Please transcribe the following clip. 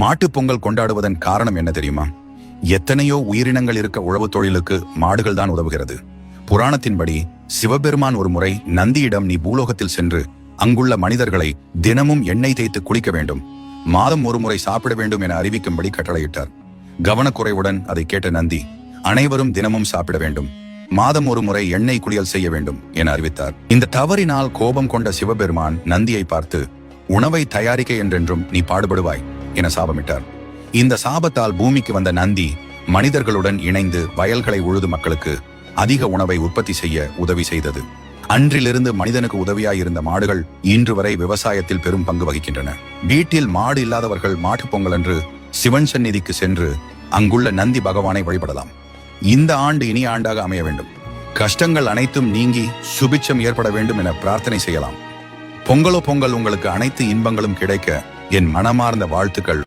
மாட்டுப் பொங்கல் கொண்டாடுவதன் காரணம் என்ன தெரியுமா? எத்தனையோ உயிரினங்கள் இருக்க உழவு தொழிலுக்கு மாடுகள் தான் உதவுகிறது. புராணத்தின்படி சிவபெருமான் ஒரு முறை நந்தியிடம், நீ பூலோகத்தில் சென்று அங்குள்ள மனிதர்களை தினமும் எண்ணெய் தேய்த்து குளிக்க வேண்டும், மாதம் ஒரு முறை சாப்பிட வேண்டும் என அறிவிக்கும்படி கட்டளையிட்டார். கவனக்குறைவுடன் அதை கேட்ட நந்தி, அனைவரும் தினமும் சாப்பிட வேண்டும், மாதம் ஒரு முறை எண்ணெய் குளியல் செய்ய வேண்டும் என அறிவித்தார். இந்த தவறினால் கோபம் கொண்ட சிவபெருமான் நந்தியை பார்த்து, உணவை தயாரிக்க என்றென்றும் நீ பாடுபடுவாய் என சாபமிட்டார். இந்த சாபத்தால் பூமிக்கு வந்த நந்தி மனிதர்களுடன் இணைந்து வயல்களை உழுது மக்களுக்கு அதிக உணவை உற்பத்தி செய்ய உதவி செய்தது. அன்றிலிருந்து மனிதனுக்கு உதவியாயிருந்த மாடுகள் இன்று வரை விவசாயத்தில் பெரும் பங்கு வகிக்கின்றன. வீட்டில் மாடு இல்லாதவர்கள் மாட்டுப் பொங்கல் அன்று சிவன் சந்நிதிக்கு சென்று அங்குள்ள நந்தி பகவானை வழிபடலாம். இந்த ஆண்டு இனிய ஆண்டாக அமைய வேண்டும், கஷ்டங்கள் அனைத்தும் நீங்கி சுபிட்சம் ஏற்பட வேண்டும் என பிரார்த்தனை செய்யலாம். பொங்கலோ பொங்கல், உங்களுக்கு அனைத்து இன்பங்களும் கிடைக்க என் மனமார்ந்த வாழ்த்துக்கள்.